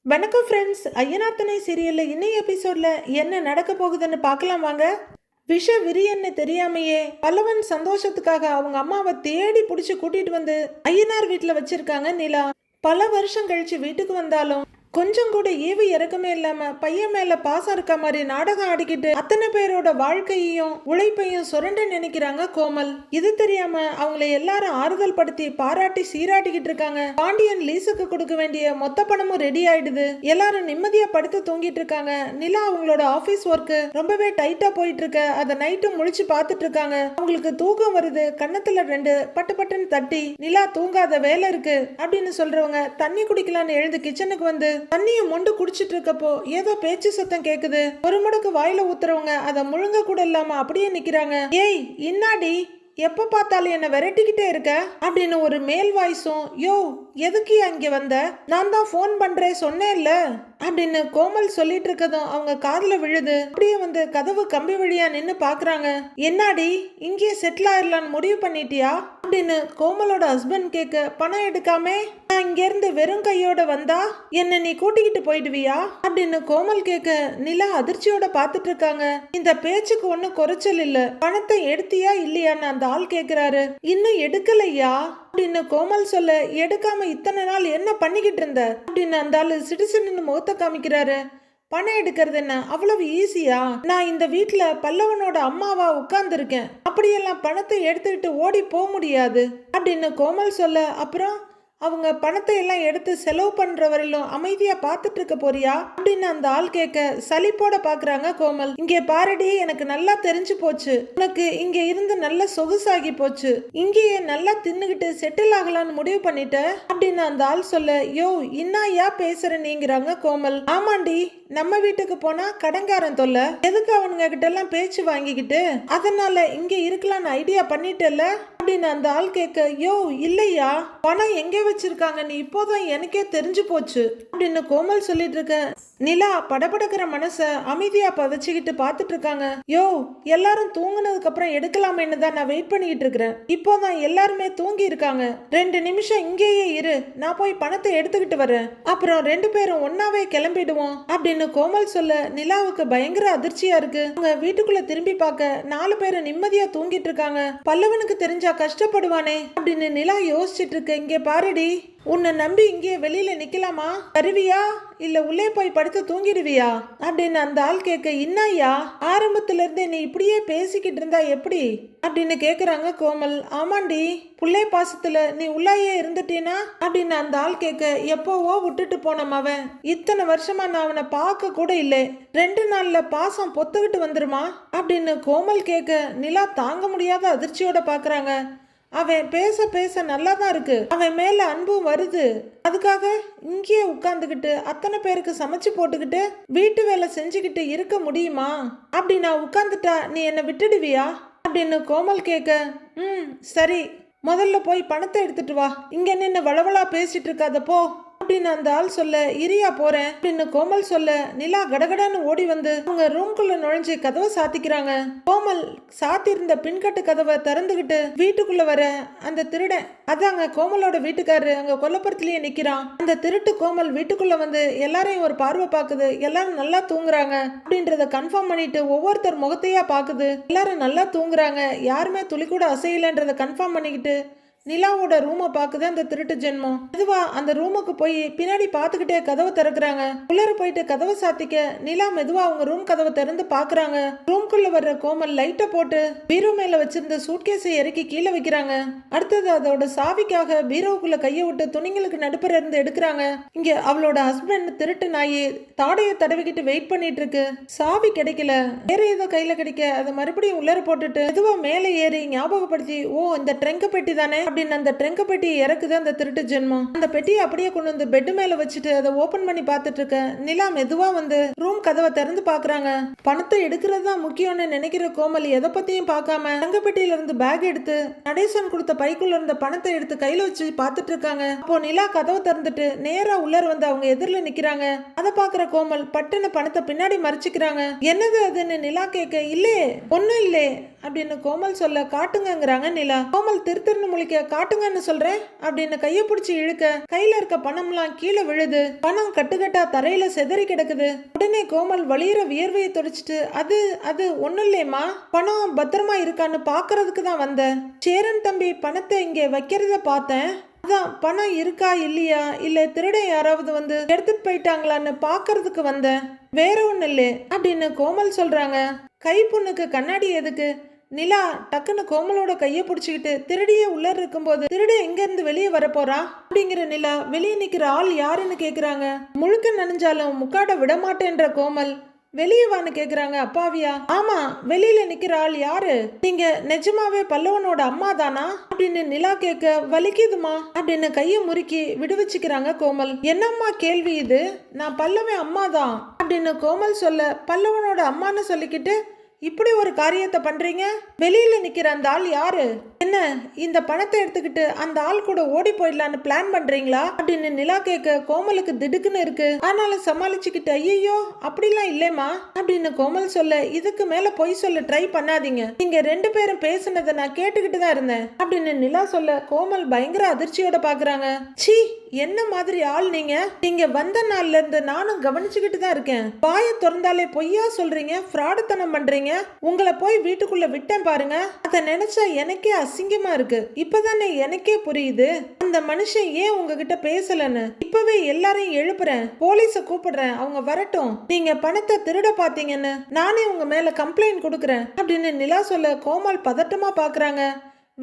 வணக்கம் ஃப்ரெண்ட்ஸ். ஐயனார் துணை சீரியல்ல இன்னைய எபிசோட்ல என்ன நடக்க போகுதுன்னு பார்க்கலாம் வாங்க. விஷ விரியன்னு தெரியாமையே பல்லவன் சந்தோஷத்துக்காக அவங்க அம்மாவை தேடி பிடிச்சி கூட்டிட்டு வந்து ஐயனார் வீட்டுல வச்சிருக்காங்க நிலா. பல வருஷம் கழிச்சு வீட்டுக்கு வந்தாலும் கொஞ்சம் கூட ஈவு இறக்கமே இல்லாம பையன் மேல பாசம் இருக்க மாதிரி நாடகம் ஆடிக்கிட்டு அத்தனை பேரோட வாழ்க்கையையும் உழைப்பையும் சுரண்ட நினைக்கிறாங்க கோமல். இது தெரியாம அவங்களை எல்லாரும் ஆறுதல் படுத்தி பாராட்டி சீராட்டிக்கிட்டு இருக்காங்க. பாண்டியன் லீஸுக்கு கொடுக்க வேண்டிய மொத்த பணமும் ரெடி ஆயிடுது. எல்லாரும் நிம்மதியா படுத்து தூங்கிட்டு இருக்காங்க. நிலா அவங்களோட ஆபீஸ் ஒர்க் ரொம்பவே டைட்டா போயிட்டு இருக்க அதை நைட்டும் முழிச்சு பார்த்துட்டு இருக்காங்க. அவங்களுக்கு தூக்கம் வருது. கன்னத்துல ரெண்டு பட்டு பட்டுன்னு தட்டி நிலா தூங்காத வேலை இருக்கு அப்படின்னு சொல்றவங்க தண்ணி குடிக்கலான்னு எழுந்து கிச்சனுக்கு வந்து தண்ணிய மொண்டு குடிச்சிட்டு இருக்கப்போ ஏதோ பேச்சு சத்தம் கேக்குது. ஒரு முடக்கு வாயில ஊத்துறவங்க அதை முழுங்க கூட இல்லாம அப்படியே நிக்கிறாங்க. ஏய் இன்னாடி எப்ப பார்த்தாலும் என்ன விரட்டிக்கிட்டே இருக்க அப்படின்னு ஒரு மேல் வாய்ஸும், யோ எதுக்கு அங்க வந்த, நான் தான் போன் பண்றேன் சொன்னேன்ல அப்படின்னு கோமல் சொல்லிட்டு இருக்கதும் அவங்க காதுல விழுது. அப்படியே வந்து கதவு கம்பி வழியா நின்னு பாக்குறாங்க. என்னாடி இங்கே செட்டில் ஆயிடலான்னு முடிவு பண்ணிட்டியா அப்படின்னு கோமலோட ஹஸ்பண்ட் கேட்க, பணம் எடுக்காம நான் இங்க இருந்து வெறும் கையோட வந்தா என்ன நீ கூட்டிக்கிட்டு போயிடுவியா அப்படின்னு கோமல் கேட்க நிலா அதிர்ச்சியோட பாத்துட்டு இருக்காங்க. இந்த பேச்சுக்கு ஒன்னும் குறைச்சல் இல்ல. பணத்தை எடுத்தியா இல்லையான்னு அந்த ஆள் கேக்குறாரு. இன்னும் எடுக்கலையா அப்படின்னு கோமல் சொல்ல, எடுக்காம இத்தனை நாள் என்ன பண்ணிக்கிட்டு இருந்த அப்படின்னு அந்த ஆளு சிடுசிடுன்னு முகத்தை காமிக்கிறாரு. பணம் எடுக்கிறது என்ன அவ்வளவு ஈஸியா? நான் இந்த வீட்டுல பல்லவனோட அம்மாவா உட்கார்ந்து இருக்கேன். அப்படியெல்லாம் பணத்தை எடுத்துக்கிட்டு ஓடி போக முடியாது அப்படின்னு கோமல் சொல்ல, அப்புறம் அவங்க பணத்தை எல்லாம் எடுத்து செலவு பண்ற வரையிலும் அமைதியா பாத்துட்டு இருக்க போறியா அப்படின்னு அந்த ஆள் கேட்க சலிப்போட பாக்குறாங்க கோமல். இங்கே பாரடி, எனக்கு நல்லா தெரிஞ்சு போச்சு. உனக்கு இங்க இருந்து நல்ல சொகுசாகி போச்சு. இங்கேயே நல்லா தின்னுகிட்டு செட்டில் ஆகலான்னு முடிவு பண்ணிட்ட அப்படின்னு அந்த ஆள் சொல்ல, யோ இன்னாயா பேசுற நீங்கிறாங்க கோமல். ஆமாண்டி, நம்ம வீட்டுக்கு போனா கடங்காரன் தொல்ல, எதுக்கு அவனுங்க கிட்ட எல்லாம் பேச்சு வாங்கிக்கிட்டு, அதனால இங்க இருக்கலாம்னு ஐடியா பண்ணிட்டல அப்படின்னு அந்த ஆள் கேட்க, யோ இல்லையா, பணம் எங்க வச்சிருக்காங்க நீ இப்போதான் எனக்கே தெரிஞ்சு போச்சு அப்படின்னு கோமல் சொல்லிட்டு இருக்க. நிலா படபடக்கிற மனச அமைதியா வச்சுக்கிட்டு பாத்துட்டு இருக்காங்க. யோ எல்லாரும் தூங்குனதுக்கு அப்புறம் எடுக்கலாமேன்னு தான் நான் வெயிட் பண்ணிக்கிட்டு இருக்கிறேன். இப்போதான் எல்லாருமே தூங்கி இருக்காங்க. 2 நிமிஷம் இங்கேயே இரு, நான் போய் பணத்தை எடுத்துக்கிட்டு வரேன். அப்புறம் 2 பேரும் ஒன்னாவே கிளம்பிடுவோம் அப்படின்னு கோமல் சொல்ல நிலாவுக்கு பயங்கர அதிர்ச்சியா இருக்கு. அவங்க வீட்டுக்குள்ள திரும்பி பார்க்க 4 பேரும் நிம்மதியா தூங்கிட்டு இருக்காங்க. பல்லவனுக்கு தெரிஞ்சா கஷ்டப்படுவானே அப்படின்னு நிலா யோசிச்சுட்டு இருக்கு. இங்கே பாருடி, உன்னை நம்பி இங்கே வெளியில நிக்கலாமா, வருவியா இல்ல உள்ளே போய் படுத்து தூங்கிடுவியா அப்படின்னு அந்த ஆள் கேட்க, இன்னாயா ஆரம்பத்துல இருந்தே நீ இப்படியே பேசிக்கிட்டு இருந்தா எப்படி அப்படின்னு கேக்குறாங்க கோமல். ஆமாண்டி, புள்ளை பாசத்துல நீ உள்ளாயே இருந்துட்டீனா அப்படின்னு அந்த ஆள் கேட்க, எப்போவோ விட்டுட்டு போனோம் அவன். இத்தனை வருஷமா நான் அவனை பார்க்க கூட இல்லை. 2 நாள்ல பாசம் பொத்துக்கிட்டு வந்துருமா அப்படின்னு கோமல் கேட்க நிலா தாங்க முடியாத அதிர்ச்சியோட பாக்குறாங்க. அவன் பேச பேச நல்லா தான் இருக்கு, அவன் மேல அன்பும் வருது. அதுக்காக இங்கேயே உட்கார்ந்துகிட்டு அத்தனை பேருக்கு சமைச்சு போட்டுக்கிட்டு வீட்டு வேலை செஞ்சுக்கிட்டு இருக்க முடியுமா? அப்படி நான் உட்கார்ந்துட்டா நீ என்னை விட்டுடுவியா அப்படின்னு கோமல் கேட்க, சரி முதல்ல போய் பணத்தை எடுத்துட்டு வா, இங்க நின்று வளவளா பேசிட்டு இருக்காத போ அப்படின்னு அந்த ஆள் சொல்ல, இரியா போறேன் அப்படின்னு கோமல் சொல்ல நிலா கடகடான்னு ஓடி வந்து அவங்க ரூம்குள்ள நுழைஞ்சு கதவை சாத்திக்கிறாங்க. கோமல் சாத்திருந்த பின்கட்டு கதவை திறந்துகிட்டு வீட்டுக்குள்ள வர அந்த திருடன், அதாங்க கோமலோட வீட்டுக்காரரு, அங்க கொல்லப்புறத்திலேயே நிக்கிறான். அந்த திருட்டு கோமல் வீட்டுக்குள்ள வந்து எல்லாரையும் ஒரு பார்வை பாக்குது. எல்லாரும் நல்லா தூங்குறாங்க அப்படின்றத கன்ஃபார்ம் பண்ணிட்டு ஒவ்வொருத்தர் முகத்தையா பாக்குது. எல்லாரும் நல்லா தூங்குறாங்க, யாருமே துளி கூட அசையலன்றத கன்ஃபார்ம் பண்ணிக்கிட்டு நிலாவோட ரூமை பாக்குது அந்த திருட்டு ஜென்மம். மெதுவா அந்த ரூமுக்கு போய் பின்னாடி பாத்துக்கிட்டே கதவை திறக்கிறாங்க. உள்ளர போயிட்டு கதவை சாத்திக்க நிலா மெதுவா அவங்க ரூம் கதவை திறந்து பாக்குறாங்க. ரூம்குள்ள வர்ற கோமல் லைட்டை போட்டு பீரோ மேல வச்சிருந்த சூட்கேஸை இறக்கி கீழே வைக்கிறாங்க. அடுத்தது அதோட சாவிக்காக பீரோவுக்குள்ள கைய விட்டு துணிங்களுக்கு நடுப்புற இருந்து எடுக்கிறாங்க. இங்க அவளோட ஹஸ்பண்ட் திருட்டு நாயி தாடையை தடவிக்கிட்டு வெயிட் பண்ணிட்டு இருக்கு. சாவி கிடைக்கல, வேற ஏதோ கையில கிடைக்க அதை மறுபடியும் உள்ளர போட்டுட்டு மெதுவா மேலே ஏறி ஞாபகப்படுத்தி, ஓ இந்த ட்ரெங்க பெட்டி தானே அப்படின்னு அந்த ட்ரெங்க பெட்டியை இறக்குது அந்த திருட்டு ஜென்மம். அந்த பெட்டியை அப்படியே கொண்டு வந்து பெட் மேல வச்சுட்டு அதை ஓபன் பண்ணி பார்த்துட்டு இருக்க நிலா மெதுவா வந்து ரூம் கதவை திறந்து பாக்குறாங்க. பணத்தை எடுக்கிறது தான் முக்கியம்னு நினைக்கிற கோமல் எதை பத்தியும் பார்க்காம தங்க பெட்டியில இருந்து பேக் எடுத்து நடேசன் கொடுத்த பைக்குள்ள இருந்த பணத்தை எடுத்து கையில வச்சு பார்த்துட்டு இருக்காங்க. அப்போ நிலா கதவை திறந்துட்டு நேரா உள்ளர வந்து அவங்க எதிரில நிக்கிறாங்க. அதை பாக்குற கோமல் பட்டுன்னு பணத்தை பின்னாடி மறைச்சிக்கிறாங்க. என்னது அதுன்னு நிலா கேட்க, இல்லே ஒன்னும் இல்லே அப்படின்னு கோமல் சொல்ல காட்டுங்கங்கிறாங்க நிலா. கோமல் திருன்னு முழிக்க காட்டுங்கன்னு சொல்றேன் அப்படின்னு கைய பிடிச்சி இழுக்க கையில இருக்க பணம்லாம் கீழே விழுது. பணம் கட்டுக்கட்டா தரையில செதறி கிடக்குது. உடனே கோமல் வலியுற வியர்வையை தொடச்சிட்டு அது அது ஒண்ணும் இல்லையம்மா, பணம் பத்திரமா இருக்கான்னு பாக்குறதுக்கு தான் வந்தேன். சேரன் தம்பி பணத்தை இங்க வைக்கிறத பார்த்தேன், அதான் பணம் இருக்கா இல்லையா இல்ல திருட யாராவது வந்து எடுத்துட்டு போயிட்டாங்களான்னு பாக்குறதுக்கு வந்தேன், வேற ஒண்ணு இல்லை அப்படின்னு கோமல் சொல்றாங்க. கை பொண்ணுக்கு கண்ணாடி எதுக்கு? நிலா டக்குன்னு கோமலோட கைய பிடிச்சுக்கிட்டு திருடியே உள்ள இருக்கும்போது திருட எங்க இருந்து வெளியே வரப்போறா அப்படிங்கிற நிலா வெளியே நிக்கிற ஆள் யாருன்னு கேக்குறாங்க. முழுக்க நனைஞ்சாலும் முக்காட விடமாட்டேன்ற கோமல் வெளியே வான்னு கேக்குறாங்க. அப்பாவியா? ஆமா, வெளியில நிக்கிற ஆள் யாரு? நீங்க நிஜமாவே பல்லவனோட அம்மா தானா அப்படின்னு நிலா கேட்க வலிக்குதுமா அப்படின்னு கைய முறுக்கி விடுவிச்சுக்கிறாங்க கோமல். என்னம்மா கேள்வி இது? நான் பல்லவன் அம்மா தான் அப்படின்னு கோமல் சொல்ல பல்லவனோட அம்மான்னு சொல்லிக்கிட்டு இப்படி ஒரு காரியத்தை பண்றீங்க? வெளியில நிக்கிற அந்த ஆள் யாரு? என்ன இந்த பணத்தை எடுத்துக்கிட்டு அந்த ஆள் கூட ஓடி போயிடலான்னு பிளான் பண்றீங்களா அப்படின்னு நிலா கேட்க கோமலுக்கு திடுக்குன்னு இருக்கு. ஆனாலும் சமாளிச்சுக்கிட்டு ஐயோ அப்படிலாம் இல்லையம்மா அப்படின்னு கோமல் சொல்ல இதுக்கு மேல பொய் சொல்ல ட்ரை பண்ணாதீங்க, நீங்க ரெண்டு பேரும் பேசுனதை நான் கேட்டுக்கிட்டு தான் இருந்தேன் அப்படின்னு நிலா சொல்ல கோமல் பயங்கர அதிர்ச்சியோட பாக்குறாங்க. சீ, என்ன மாதிரி ஆள் நீங்க? நீங்க வந்த நாள்ல இருந்து நானும் கவனிச்சுக்கிட்டு தான் இருக்கேன். வாயை திறந்தாலே பொய்யா சொல்றீங்க, ஃப்ராடுத்தனம் பண்றீங்க. உங்களை போய் வீட்டுக்குள்ள விட்டேன் பாருங்க, அதை நினைச்சா எனக்கே அசிங்கமா இருக்கு. இப்பதானே எனக்கே புரியுது அந்த மனுஷன் ஏன் உங்ககிட்ட பேசலன்னு. இப்பவே எல்லாரையும் எழுப்புறேன், போலீஸ கூப்பிடுறேன், அவங்க வரட்டும். நீங்க பணத்தை திருட பாத்தீங்கன்னு நானே உங்க மேல கம்ப்ளைண்ட் கொடுக்கறேன் அப்படின்னு நிலா சொல்ல கோமல் பதட்டமா பாக்குறாங்க.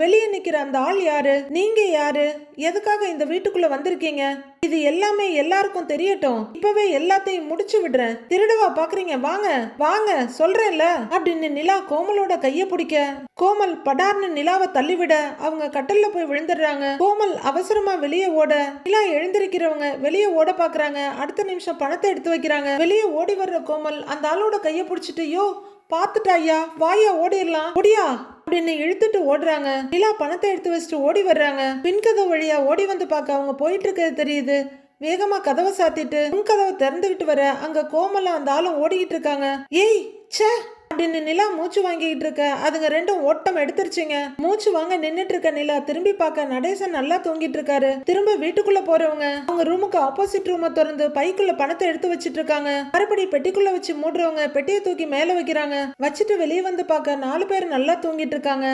வெளியே நிக்கிற அந்த ஆள் யாரு? நீங்க யாரு? எதுக்காக இந்த வீட்டுக்குள்ள வந்திருக்கீங்க? இது எல்லாமே எல்லாருக்கும் தெரியட்டும், இப்பவே எல்லாத்தையும் முடிச்சு விடுறேன். திருடவா பாக்குறீங்க? வாங்க வாங்க சொல்றேன்ல அப்படின்னு நிலா கோமலோட கைய பிடிக்க கோமல் படார்னு நிலாவை தள்ளிவிட அவங்க கட்டல்ல போய் விழுந்துடுறாங்க. கோமல் அவசரமா வெளியே ஓட நிலா எழுந்திருக்கிறவங்க வெளியே ஓட பாக்குறாங்க. அடுத்த நிமிஷம் பணத்தை எடுத்து வைக்கிறாங்க. வெளியே ஓடி வர்ற கோமல் அந்த ஆளோட கைய பிடிச்சிட்டு யோ பாத்துட்டா ஐயா, வாயா ஓடிடலாம் ஓடியா அப்படின்னு இழுத்துட்டு ஓடுறாங்க. நிலா பணத்தை எடுத்து வச்சுட்டு ஓடி வர்றாங்க. பின்கதவு வழியா ஓடி வந்து பார்க்க அவங்க போயிட்டு இருக்கிறது தெரியுது. வேகமா கதவை சாத்திட்டு முன் கதவை திறந்துகிட்டு வர அங்க கோமலா அந்த ஆளும் ஓடிக்கிட்டு இருக்காங்க. ஏய் சே அப்படின்னு நிலா மூச்சு வாங்கிட்டு இருக்க அதுங்க ரெண்டும் ஓட்டம் எடுத்துருச்சுங்க. மூச்சு வாங்க நின்னுட்டு இருக்க நிலா திரும்பி பார்க்க நடேசன் நல்லா தூங்கிட்டு இருக்காரு. திரும்ப வீட்டுக்குள்ள போறவங்க அவங்க ரூமுக்கு ஆப்போசிட் ரூமை திறந்து பைக்குள்ள பணத்தை எடுத்து வச்சிட்டு இருக்காங்க. மறுபடி பெட்டிக்குள்ள வச்சு மூடுறவங்க பெட்டியை தூக்கி மேல வைக்கிறாங்க. வச்சுட்டு வெளியே வந்து பார்க்க 4 பேர் நல்லா தூங்கிட்டு இருக்காங்க.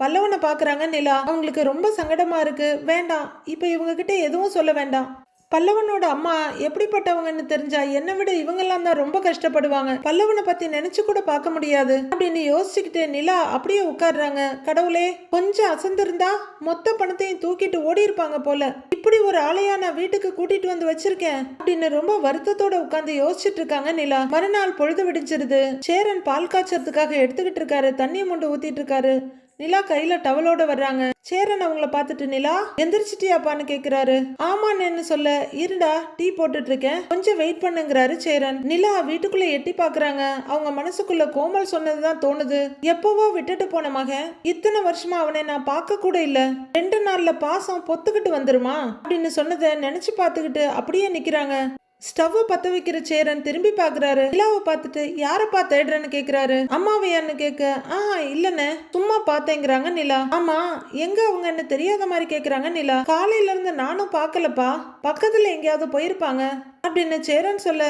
பல்லவனை பாக்குறாங்க நிலா. அவங்களுக்கு ரொம்ப சங்கடமா இருக்கு. வேண்டாம், இப்ப இவங்க கிட்ட எதுவும் சொல்ல வேண்டாம். பல்லவனோட அம்மா எப்படிப்பட்டவங்கன்னு தெரிஞ்சா என்னை விட இவங்கெல்லாம் தான் ரொம்ப கஷ்டப்படுவாங்க. பல்லவனை பத்தி நினைச்சு கூட பார்க்க முடியாது அப்படின்னு யோசிச்சுக்கிட்டு நிலா அப்படியே உட்காடுறாங்க. கடவுளே, கொஞ்சம் அசந்திருந்தா மொத்த பணத்தையும் தூக்கிட்டு ஓடி இருப்பாங்க போல. இப்படி ஒரு ஆளையா நான் வீட்டுக்கு கூட்டிட்டு வந்து வச்சிருக்கேன் அப்படின்னு ரொம்ப வருத்தத்தோட உட்கார்ந்து யோசிச்சுட்டு இருக்காங்க நிலா. மறுநாள் பொழுது விடிஞ்சிருது. சேரன் பால் காய்ச்சறதுக்காக எடுத்துக்கிட்டு இருக்காரு. தண்ணி மொண்டு ஊத்திட்டு இருக்காரு. நிலா கையில டவலோட வர்றாங்க. சேரன் அவங்கள பார்த்துட்டு நிலா எந்திரிச்சிட்டியாப்பான்னு கேக்குறாரு. ஆமான்னு சொல்ல இருடா டீ போட்டுட்டு இருக்கேன், கொஞ்சம் வெயிட் பண்ணுங்கிறாரு சேரன். நிலா வீட்டுக்குள்ள எட்டி பாக்குறாங்க. அவங்க மனசுக்குள்ள கோமல் சொன்னதுதான் தோணுது. எப்பவோ விட்டுட்டு போன மகன், இத்தனை வருஷமா அவனை நான் பார்க்க கூட இல்ல, 2 நாள்ல பாசம் பொத்துக்கிட்டு வந்துருமா அப்படின்னு சொன்னதை நினைச்சு பார்த்துக்கிட்டு அப்படியே நிக்கிறாங்க. ஸ்டவ் பத்த வைக்கிற சேரன் திரும்பி பாக்குறாரு. நிலாவை பார்த்துட்டு யாரப்பா தேடுறேன்னு கேக்குறாரு. அம்மாவையான்னு கேட்க இல்லன்னு சும்மா பார்த்தேங்கிறாங்க நிலா. ஆமா, எங்க அவங்க என்ன தெரியாத மாதிரி கேக்குறாங்க நிலா. காலையில இருந்து நானும் பாக்கலப்பா, பக்கத்துல எங்கேயாவது போயிருப்பாங்க அப்படின்னு சேரன் சொல்ல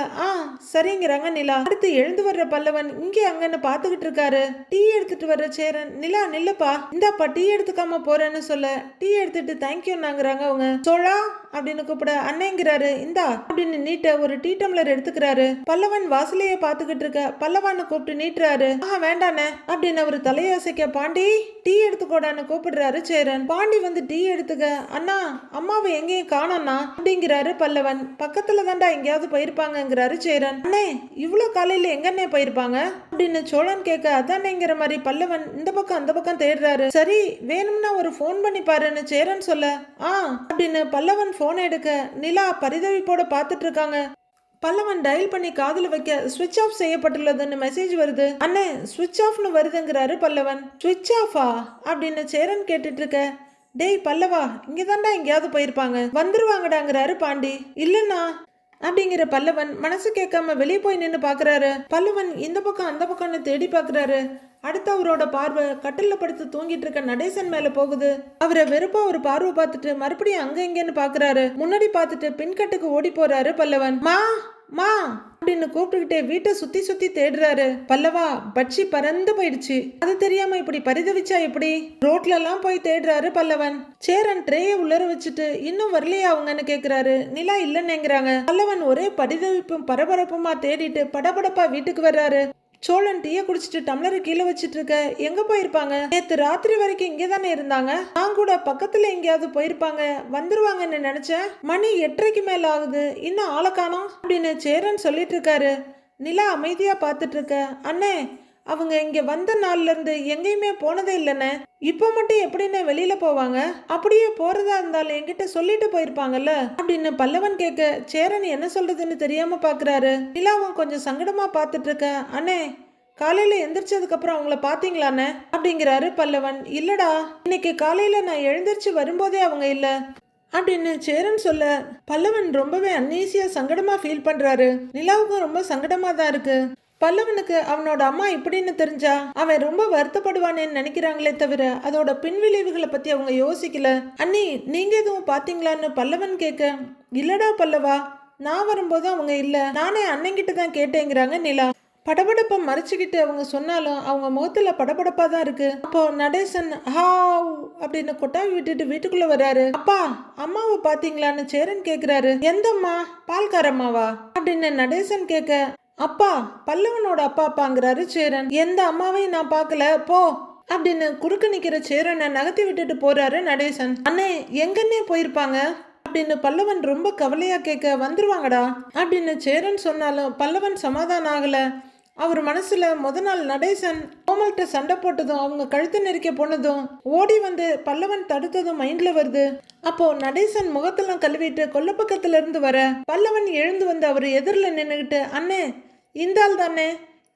சரிங்கிறாங்க நிலா. அடுத்து எழுந்து வர்ற பல்லவன் இங்கே அங்கன்னு பாத்துக்கிட்டு இருக்காரு. டீ எடுத்துட்டு வர்ற சேரன் நிலா நில்லப்பா, இந்தாப்பா டீ எடுத்துக்காம போறேன்னு சொல்ல டீ எடுத்துட்டு தேங்க்யூன்னாங்கிறாங்க அவங்க. சோழா அப்படின்னு கூப்பிட அண்ணேங்கிறாரு. இந்தா அப்படின்னு நீட்ட ஒரு டீ டம்ளர் எடுத்துக்கிறாரு. பல்லவன் வாசலையே பாத்துக்கிட்டு இருக்க பல்லவான்னு கூப்பிட்டு நீட்டுறாரு. வேண்டானே அப்படின்னு அவரு தலையாசைக்க பாண்டி டீ எடுத்துக்கோடான்னு கூப்பிடுறாரு சேரன். பாண்டி வந்து டீ எடுத்துக்க. அண்ணா அம்மாவை எங்கேயும் காணோம்னா அப்படிங்கிறாரு பல்லவன். பக்கத்துல தான் எங்கேயாவது போயிருப்பாங்கிறாரு சேரன். அண்ணே இவ்வளவு காலையில எங்கன்னே போயிருப்பாங்க அப்படின்னு சோழன் கேட்க அதானேங்கிற மாதிரி பல்லவன் இந்த பக்கம் அந்த பக்கம் தேடுறாரு. சரி வேணும்னா ஒரு போன் பண்ணி பாருன்னு சேரன் சொல்ல அப்படின்னு பல்லவன் போன் எடுக்க நிலா பரிதவிப்போட பாத்துட்டு இருக்காங்க. பல்லவன் டயல் பண்ணி காதுல வைக்க ஸ்விட்ச் ஆஃப் செய்யப்பட்டுள்ளதுன்னு மெசேஜ் வருது. அண்ணே ஸ்விட்ச் ஆஃப்னு வருதுங்கிறாரு பல்லவன். ஸ்விட்ச் ஆஃபா அப்படின்னு சேரன் கேட்டுட்டு இருக்க. டேய் பல்லவா, இங்கதான்டா எங்கேயாவது போயிருப்பாங்க, வந்துருவாங்கடாங்கிறாரு பாண்டி. இல்லண்ணா அப்படிங்கிற பல்லவன் மனசு கேட்காம வெளியே போய் நின்று பாக்குறாரு. பல்லவன் இந்த பக்கம் அந்த பக்கம்னு தேடி பாக்குறாரு. அடுத்து அவரோட பார்வை கட்டில படுத்து தூங்கிட்டு இருக்க நடேசன் மேல போகுது. அவரை வெறுப்பா ஒரு பார்வை பார்த்துட்டு மறுபடியும் அங்க இங்கன்னு பாக்குறாரு. முன்னாடி பார்த்துட்டு பின்கட்டுக்கு ஓடி போறாரு பல்லவன். மா மா அப்படின்னு கூப்பிட்டுக்கிட்டே வீட்டை சுத்தி சுத்தி தேடுறாரு. பல்லவா பட்சி பறந்து போயிடுச்சு. அது தெரியாம இப்படி பரிதவிச்சா எப்படி? ரோட்ல எல்லாம் போய் தேடுறாரு பல்லவன். சேரன் ட்ரேய உள்ளர வச்சுட்டு இன்னும் வரலையா அவங்கன்னு கேக்குறாரு. நிலா இல்லன்னுங்கிறாங்க. பல்லவன் ஒரே பரிதவிப்பும் பரபரப்புமா தேடிட்டு படபடப்பா வீட்டுக்கு வர்றாரு. சோழன் டீயை குடிச்சிட்டு டம்ளரை கீழே வச்சிட்டு இருக்க. எங்க போயிருப்பாங்க? நேத்து ராத்திரி வரைக்கும் இங்கே தானே இருந்தாங்க. நான் கூட பக்கத்துல எங்கேயாவது போயிருப்பாங்க, வந்துருவாங்கன்னு நினைச்சேன். மணி 8:30 மேல ஆகுது, இன்னும் ஆளை காணோம் அப்படின்னு சேரன் சொல்லிட்டு இருக்காரு. நிலா அமைதியா பாத்துட்டு இருக்க. அண்ணே, அவங்க இங்க வந்த நாள்ல இருந்து எங்கேயுமே போனதே இல்லைண்ணே. இப்ப மட்டும் எப்படின்னு வெளியில போவாங்க? அப்படியே போறதா இருந்தாலும் என்கிட்ட சொல்லிட்டு போயிருப்பாங்கல்ல அப்படின்னு பல்லவன் கேட்க சேரன் என்ன சொல்றதுன்னு தெரியாம பாக்குறாரு. நிலாவும் கொஞ்சம் சங்கடமா பாத்துட்டு இருக்க. அண்ணே, காலையில எந்திரிச்சதுக்கு அப்புறம் அவங்கள பாத்தீங்களாண்ணே அப்படிங்கிறாரு பல்லவன். இல்லடா, இன்னைக்கு காலையில நான் எழுந்திரிச்சு வரும்போதே அவங்க இல்ல அப்படின்னு சேரன் சொல்ல பல்லவன் ரொம்பவே அன்னீசியா சங்கடமா ஃபீல் பண்றாரு. நிலாவுக்கும் ரொம்ப சங்கடமா தான் இருக்கு. பல்லவனுக்கு அவனோட அம்மா இப்படின்னு தெரிஞ்சா அவன் ரொம்ப வருத்தப்படுவானேன்னு நினைக்கிறாங்களே தவிர அதோட பின்விளைவுகளை பத்தி அவங்க யோசிக்கல. அண்ணி, நீங்க எதுவும் பாத்தீங்களான்னு பல்லவன் கேட்க, இல்லடா பல்லவா, நான் வரும்போது அவங்க இல்ல, நானே அண்ணங்கிட்ட தான் கேட்டேங்கிறாங்க நிலா. படபடப்பை மறைச்சுக்கிட்டு அவங்க சொன்னாலும் அவங்க முகத்துல படபடப்பா தான் இருக்கு. அப்போ நடேசன் ஹாவ் அப்படின்னு கொட்டாவி விட்டுட்டு வீட்டுக்குள்ள வர்றாரு. அப்பா, அம்மாவை பாத்தீங்களான்னு சேரன் கேக்குறாரு. எந்த அம்மா? பால்காரம்மாவா அப்படின்னு நடேசன் கேட்க, அப்பா, பல்லவனோட அப்பா அப்பாங்கிறாரு சேரன். எந்த அம்மாவையும் நான் பார்க்கல, போ அப்படின்னு குறுக்க நிக்கிற சேரனை நகர்த்தி விட்டுட்டு போறாரு நடேசன். அண்ணே, எங்கன்னே போயிருப்பாங்க அப்படின்னு பல்லவன் ரொம்ப கவலையா கேட்க, வந்துருவாங்கடா அப்படின்னு சேரன் சொன்னாலும் பல்லவன் சமாதானம் ஆகல. அவர் மனசுல முத நாள் நடேசன் கோமல்கிட்ட சண்டை போட்டதும் அவங்க கழுத்து நெரிக்க போனதும் ஓடி வந்து பல்லவன் தடுத்ததும் மைண்ட்ல வருது. அப்போ நடேசன் முகத்தெல்லாம் கழுவிட்டு கொல்ல பக்கத்துல இருந்து வர பல்லவன் எழுந்து வந்து அவர் எதிரில் நின்னுகிட்டு, அண்ணே, இந்த ஆள் தானே,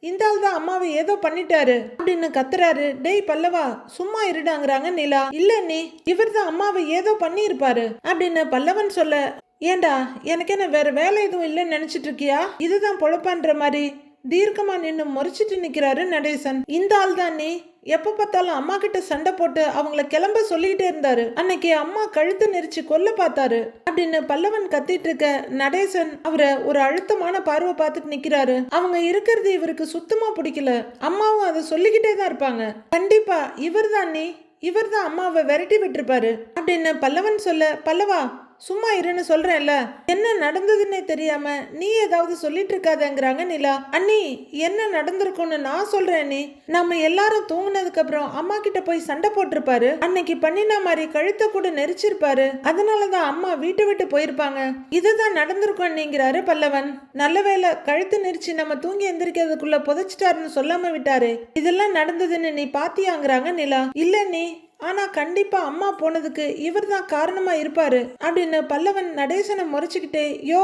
இந்த ஆள் தான் அம்மாவை ஏதோ பண்ணிட்டாரு அப்படின்னு கத்துறாரு. டேய் பல்லவா, சும்மா இருடாங்கிறாங்க நிலா. இல்ல நீ, இவர் தான் அம்மாவை ஏதோ பண்ணியிருப்பாரு அப்படின்னு பல்லவன் சொல்ல, ஏண்டா, எனக்கு என்ன வேற வேலை எதுவும் இல்லைன்னு நினைச்சிட்டு இருக்கியா? இதுதான் பொழப்பான்ற மாதிரி தீர்க்கமா நின்னு முறைச்சிட்டு நிக்கிறாரு நடேசன். இந்த ஆள் தான் நீ, எப்ப பார்த்தாலும் அம்மா கிட்ட சண்டை போட்டு அவங்கள கிளம்ப சொல்லிக்கிட்டே இருந்தாரு. அன்னைக்கு அம்மா கழுத்து நெரிச்சு கொல்ல பார்த்தாரு அப்படின்னு பல்லவன் கத்திட்டு இருக்க நடேசன் அவரை ஒரு அழுத்தமான பார்வை பார்த்துட்டு நிக்கிறாரு. அவங்க இருக்கிறது இவருக்கு சுத்தமா பிடிக்கல. அம்மாவும் அதை சொல்லிக்கிட்டே தான் இருப்பாங்க. கண்டிப்பா இவர் தான் நீ, இவர் தான் அம்மாவை விரட்டி விட்டுருப்பாரு அப்படின்னு பல்லவன் சொல்ல, பல்லவா சும்மா இருன்னு சொல்றேன்ல, என்ன நடந்ததுன்னே தெரியாம நீ ஏதாவது சொல்லிட்டு இருக்காதங்கிறாங்க நிலா. அண்ணி, என்ன நடந்திருக்கும்னு நான் சொல்றேன். நீ நம்ம எல்லாரும் தூங்கினதுக்கு அப்புறம் அம்மா கிட்ட போய் சண்டை போட்டிருப்பாரு. அன்னைக்கு பண்ணின மாதிரி கழுத்தை கூட நெரிச்சிருப்பாரு. அதனாலதான் அம்மா வீட்டை விட்டு போயிருப்பாங்க. இதுதான் நடந்திருக்கும் நீங்கிறாரு பல்லவன். நல்ல வேளை கழுத்து நெரிச்சு நம்ம தூங்கி எந்திரிக்கிறதுக்குள்ள புதைச்சிட்டாருன்னு சொல்லாம விட்டாரு. இதெல்லாம் நடந்ததுன்னு நீ பாத்தியாங்கிறாங்க நிலா. இல்ல நீ, ஆனா கண்டிப்பா அம்மா போனதுக்கு இவர் தான் காரணமா இருப்பாரு அப்படின்னு பல்லவன் நடேசனை முறைச்சுக்கிட்டே, யோ,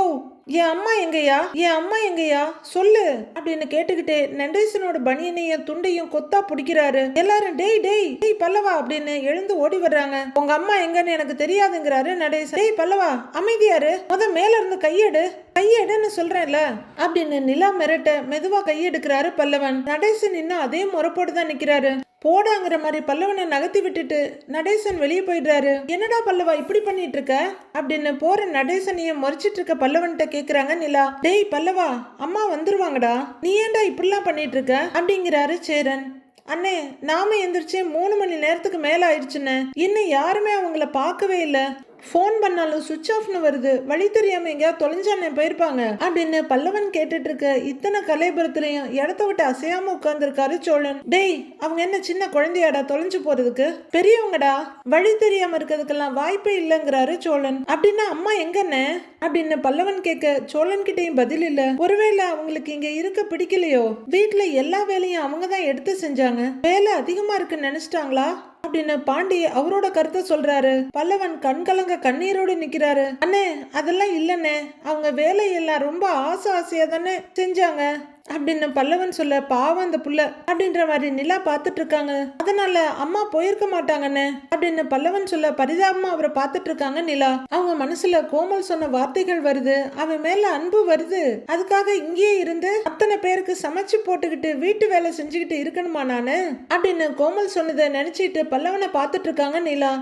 என் அம்மா எங்கயா, என் அம்மா எங்கயா சொல்லு அப்படின்னு கேட்டுக்கிட்டே நடேசனோட பனியனையும் துண்டையும் கொத்தா பிடிக்கிறாரு. எல்லாரும் டேய் டேய் டேய் பல்லவா அப்படின்னு எழுந்து ஓடி வர்றாங்க. உங்க அம்மா எங்கன்னு எனக்கு தெரியாதுங்கிறாரு நடேசன். டேய் பல்லவா, அமைதியாரு, மேல இருந்து கையெடு, கையெடுன்னு சொல்றேன்ல அப்படின்னு நிலா மிரட்ட மெதுவா கையெடுக்கிறாரு பல்லவன். நடேசன் இன்னும் அதே முறைப்போடு தான் நிக்கிறாரு. போடாங்கிற மாதிரி பல்லவனை நகர்த்தி விட்டுட்டு நடேசன் வெளியே போயிடுறாரு. என்னடா பல்லவா இப்படி பண்ணிட்டு இருக்க அப்படின்னு போற நடேசனையும் முறைச்சிட்டு இருக்க பல்லவன்கிட்ட கேக்குறாங்க நிலா. டேய் பல்லவா, அம்மா வந்துருவாங்கடா, நீ ஏன்டா இப்படிலாம் பண்ணிட்டு இருக்க அப்படிங்கிறாரு சேரன். அண்ணே, நாம எந்திரிச்சு 3 மணி நேரத்துக்கு மேல ஆயிடுச்சுன்னு இன்னும் யாருமே அவங்கள பார்க்கவே இல்லை. ஃபோன் பண்ணாலும் சுவிட்ச் ஆஃப்னு வருது. வழி தெரியாம எங்கேயாவது தொலைஞ்சானே போயிருப்பாங்க அப்படின்னு பல்லவன் கேட்டுட்டு இருக்க இத்தனை கலைபுரத்துலயும் இடத்த விட்டு அசையாம உட்கார்ந்துருக்காரு சோழன். டேய், அவங்க என்ன சின்ன குழந்தையாடா தொலைஞ்சு போறதுக்கு? பெரியவங்கடா, வழி தெரியாம இருக்கிறதுக்கெல்லாம் வாய்ப்பே இல்லைங்கிறாரு சோழன். அப்படின்னா அம்மா எங்கன்னு அப்படின்னு பல்லவன் கேட்க சோழன் கிட்டையும் பதில் இல்ல. ஒருவேளை அவங்களுக்கு இங்க இருக்க பிடிக்கலையோ, வீட்டுல எல்லா வேலையும் அவங்க தான் எடுத்து செஞ்சாங்க, வேலை அதிகமா இருக்குன்னு நினைச்சிட்டாங்களா அப்படின்னு பாண்டி அவரோட கருத்தை சொல்றாரு. பல்லவன் கண்கலங்க கண்ணீரோடு நிக்கிறாரு. அண்ணே, அதெல்லாம் இல்லண்ணே, அவங்க வேலையெல்லாம் ரொம்ப ஆசையா தானே செஞ்சாங்க. அப்படின்னு பல்லவன் சொல்ல, பாவம் அந்த புள்ள அப்படின்ற மாதிரி நிலா பார்த்துட்டு இருக்காங்க. அதனால அம்மா போயிருக்க மாட்டாங்கன்னு அப்படின்னு பல்லவன் சொல்ல, பரிதாபமா அவரை பார்த்துட்டு இருக்காங்க நிலா. அவங்க மனசுல கோமல் சொன்ன வார்த்தைகள் வருது, அவன் மேல அன்பு வருது. அதுக்காக இங்கேயே இருந்து அத்தனை பேருக்கு சமைச்சு போட்டுக்கிட்டு வீட்டு வேலை செஞ்சுக்கிட்டு இருக்கணுமா நானு அப்படின்னு கோமல் சொன்னதை நினைச்சிட்டு பல்லவனை பார்த்துட்டு இருக்காங்க நிலா.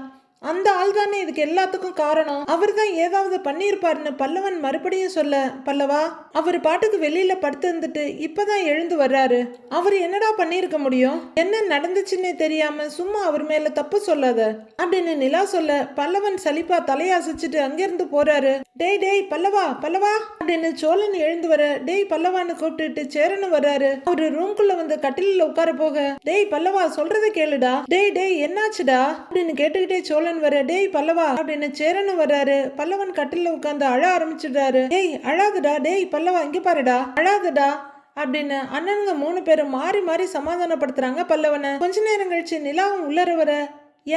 அந்த ஆள் தானே இதுக்கு எல்லாத்துக்கும் காரணம், அவர் தான் ஏதாவது பண்ணியிருப்பாருன்னு பல்லவன் மறுபடியும் சொல்ல, பல்லவா அவர் பாட்டுக்கு வெளியில படுத்து இருந்துட்டு இப்பதான் எழுந்து வர்றாரு, அவர் என்னடா பண்ணியிருக்க முடியும், என்ன நடந்துச்சுன்னே தெரியாம சும்மா அவர் மேல தப்பு சொல்லாத அப்படின்னு நிலா சொல்ல, பல்லவன் சலிப்பா தலையாசிச்சுட்டு அங்கிருந்து போறாரு. டேய் டேய் பல்லவா பல்லவா அப்படின்னு சோழன் எழுந்து வர, டேய் பல்லவான்னு கூப்பிட்டுட்டு சேரனும் வர்றாரு. அவரு ரூம்குள்ள வந்து கட்டில உட்கார போக, டேய் பல்லவா சொல்றத கேளுடா, டேய் டேய் என்னாச்சுடா அப்படின்னு கேட்டுக்கிட்டே சோழன் வர, டேய் பல்லவா அப்படின்னு சேரனும் வர்றாரு. பல்லவன் கட்டில உட்கார்ந்து அழ ஆரம்பிச்சிடுறாரு. டேய் அழாதுடா, டேய் பல்லவா இங்க பாருடா, அழாதுடா அப்படின்னு அண்ணனுங்க 3 பேரும் மாறி மாறி சமாதானப்படுத்துறாங்க பல்லவனை. கொஞ்ச நேரம் கழிச்சு நிலாவும் உள்ளர வர,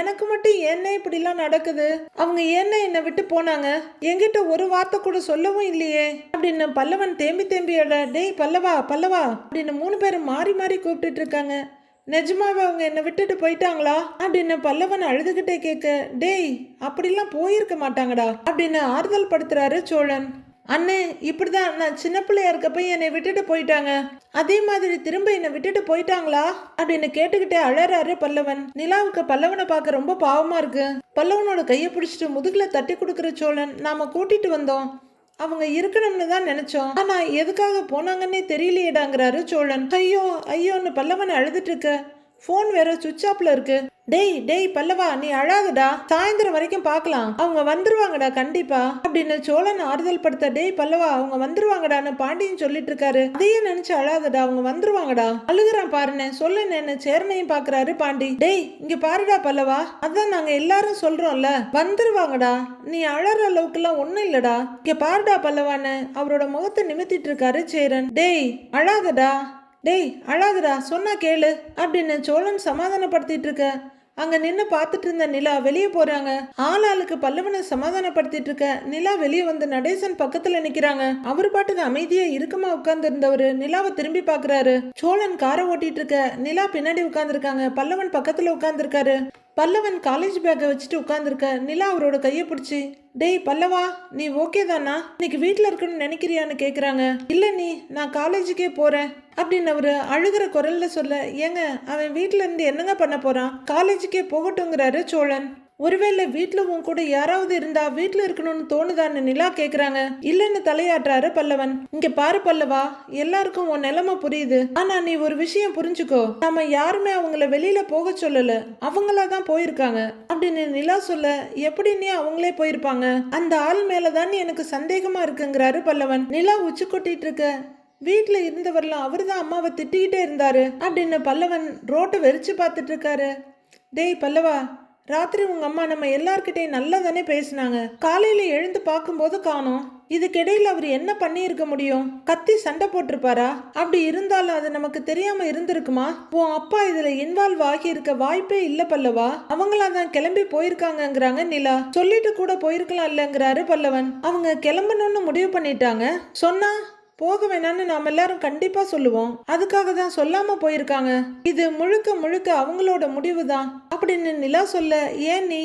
எனக்கு மட்டும் என்ன இப்படிலாம் நடக்குது, அவங்க என்ன என்னை விட்டு போனாங்க, என்கிட்ட ஒரு வார்த்தை கூட சொல்லவும் இல்லையே அப்படின்னு பல்லவன் தேம்பி தேம்பி அழ, டேய் பல்லவா பல்லவா அப்படின்னு 3 பேரும் மாறி மாறி கூப்பிட்டுட்டு இருக்காங்க. நிஜமாவே அவங்க என்னை விட்டுட்டு போயிட்டாங்களா அப்படின்னு பல்லவன் அழுதுகிட்டே கேட்க, டேய் அப்படிலாம் போயிருக்க மாட்டாங்கடா அப்படின்னு ஆறுதல் படுத்துறாரு சோழன். அண்ணே இப்படிதான் நான் சின்ன பிள்ளையா இருக்கப்ப என்னை விட்டுட்டு போயிட்டாங்க, அதே மாதிரி திரும்ப என்னை விட்டுட்டு போயிட்டாங்களா அப்படின்னு கேட்டுக்கிட்டே அழறாரு பல்லவன். நிலாவுக்கு பல்லவனை பார்க்க ரொம்ப பாவமா இருக்கு. பல்லவனோட கையை பிடிச்சிட்டு முதுகுல தட்டி கொடுக்குற சோழன், நாம கூட்டிட்டு வந்தோம், அவங்க இருக்கணும்னு தான் நினைச்சோம், ஆனா எதுக்காக போனாங்கன்னே தெரியலையேடாங்கிறாரு சோழன். ஐயோ ஐயோன்னு பல்லவன் அழுதுட்டு இருக்க, போன் வேற சுவிட்ச் ஆப்ல இருக்கு. டேய் டேய் பல்லவா நீ அழாதடா, சாயந்தரம் வரைக்கும் பார்க்கலாம், அவங்க வந்துருவாங்கடா கண்டிப்பா அப்படின்னு சோழன் ஆறுதல் படுத்த, டேய் பல்லவா அவங்க வந்துருவாங்கடான்னு பாண்டியன் சொல்லிட்டு இருக்காரு. அதையே நினைச்சு அழாதடா, அவங்க வந்துருவாங்கடா, அழுகுறான் பாருன்னு சொல்லுன்னு சேரனையும் பாக்குறாரு பாண்டி. டேய் இங்க பாருடா பல்லவா, அதான் நாங்க எல்லாரும் சொல்றோம்ல, வந்துருவாங்கடா, நீ அழற அளவுக்கு எல்லாம் ஒண்ணும் இல்லடா, இங்க பாருடா பல்லவான்னு அவரோட முகத்தை நிமித்திட்டு இருக்காரு சேரன். டேய் அழாதடா, டேய் அழாதடா சொன்னா கேளு அப்படின்னு சோழன் சமாதானப்படுத்திட்டு இருக்க, அங்க நின்று பார்த்துட்டு இருந்த நிலா வெளியே போறாங்க. ஆளாளுக்கு பல்லவனை சமாதானப்படுத்திட்டு இருக்க நிலா வெளியே வந்து நடேசன் பக்கத்துல நிக்கிறாங்க. அவரு பாட்டுக்கு அமைதியா இறுக்கமா உட்கார்ந்து இருந்தவரு நிலாவை திரும்பி பாக்குறாரு. சோழன் காரை ஓட்டிட்டு இருக்க நிலா பின்னாடி உட்கார்ந்து இருக்காங்க, பல்லவன் பக்கத்துல உட்கார்ந்து இருக்காரு. பல்லவன் காலேஜ் பேக்கை வச்சுட்டு உட்காந்துருக்க நிலா அவரோட கையை பிடிச்சி, டேய் பல்லவா நீ ஓகே தானா, இன்னைக்கு வீட்டில் இருக்கணும்னு நினைக்கிறியான்னு கேட்குறாங்க. இல்லை நீ நான் காலேஜுக்கே போகிறேன் அப்படின்னு அவரு அழுகிற குரல்ல சொல்ல, ஏங்க அவன் வீட்டில் இருந்து என்னங்க பண்ண போகிறான், காலேஜுக்கே போகட்டுங்கிறாரு சோழன். ஒருவேளை வீட்டில் உன் கூட யாராவது இருந்தா வீட்டில் இருக்கணும்னு தோணுதான்னு நிலா கேட்குறாங்க. இல்லைன்னு தலையாட்டுறாரு பல்லவன். இங்க பாரு பல்லவா, எல்லாருக்கும் உன் நிலைமை புரியுது, ஆனா நீ ஒரு விஷயம் புரிஞ்சுக்கோ, நம்ம யாருமே அவங்கள வெளியில போக சொல்லல, அவங்களாதான் போயிருக்காங்க அப்படின்னு நிலா சொல்ல, எப்படின்னே அவங்களே போயிருப்பாங்க, அந்த ஆள் மேலதான் எனக்கு சந்தேகமா இருக்குங்கிறாரு பல்லவன். நிலா உச்சி கொட்டிட்டு இருக்க, வீட்டுல இருந்தவரெல்லாம் அவரு தான் அம்மாவை திட்டிக்கிட்டே இருந்தாரு அப்படின்னு பல்லவன் ரோட்டை வெறிச்சு பார்த்துட்டு இருக்காரு. டேய் பல்லவா, ராத்திரி உங்க அம்மா நம்ம எல்லார்கிட்டையும் நல்லா தானே பேசினாங்க, காலையில எழுந்து பார்க்கும்போது காணோம், இதுக்கிடையில அவர் என்ன பண்ணி இருக்க முடியும், கத்தி சண்டை போட்டிருப்பாரா, அப்படி இருந்தாலும் அது நமக்கு தெரியாம இருந்திருக்குமா, உன் அப்பா இதுல இன்வால்வ் ஆகி இருக்க வாய்ப்பே இல்ல பல்லவா, அவங்களாதான் கிளம்பி போயிருக்காங்கிறாங்க நிலா, சொல்லிட்டு கூட போயிருக்கலாம் இல்லங்கிறாரு பல்லவன். அவங்க கிளம்பணும்னு முடிவு பண்ணிட்டாங்க, சொன்னா போக வேணான்னு நாம எல்லாரும் கண்டிப்பா சொல்லுவோம், அதுக்காக தான் சொல்லாம போயிருக்காங்க, இது முழுக்க முழுக்க அவங்களோட முடிவு தான் அப்படின்னு நிலா சொல்ல, ஏன் நீ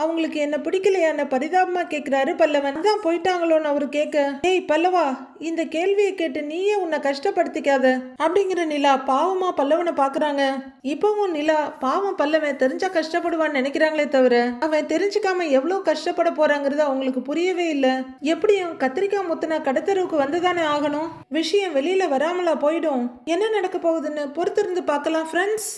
அவங்களுக்கு என்ன பிடிக்கலையான பரிதாபமா கேட்கிறாரு பல்லவன். தான் போயிட்டாங்களோன்னு அவரு கேட்க, ஏய் பல்லவா இந்த கேள்வியை கேட்டு நீயே உன்னை கஷ்டப்படுத்திக்காத அப்படிங்கிற நிலா பாவமா பல்லவனை பாக்குறாங்க. இப்பவும் நிலா பாவம் பல்லவன் தெரிஞ்சா கஷ்டப்படுவான்னு நினைக்கிறாங்களே தவிர அவன் தெரிஞ்சுக்காம எவ்வளவு கஷ்டப்பட போறாங்கிறது அவங்களுக்கு புரியவே இல்லை. எப்படியும் கத்திரிக்காய் முத்துனா கடத்தருவுக்கு வந்துதானே ஆகணும், விஷயம் வெளியில வராமலா போயிடும், என்ன நடக்க போகுதுன்னு பொறுத்திருந்து பார்க்கலாம் ஃப்ரெண்ட்ஸ்.